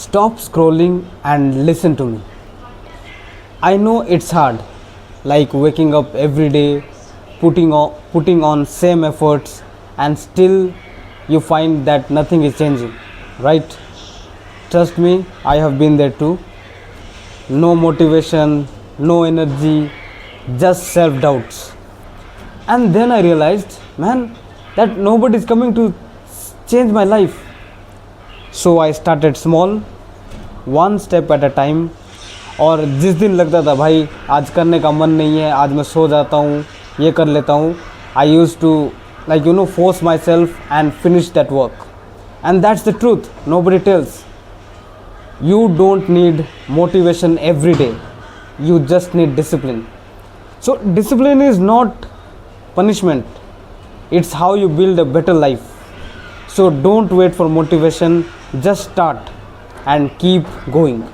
Stop scrolling and listen to me. I know it's hard, like waking up every day, putting on same efforts, and still you find that nothing is changing, right? Trust me, I have been there too. No motivation, no energy, just self doubts. And then I realized, man, that nobody is coming to change my life. So I started small, one step at a time. और जिस दिन लगता था भाई आज करने का मन नहीं है, आज मैं सो जाता हूँ, ये कर लेता हूँ, I use to force myself and finish that work. And that's the truth, nobody tells. You don't need motivation every day, you just need discipline. So discipline is not punishment, it's how you build a better life. So don't wait for motivation, just start and keep going.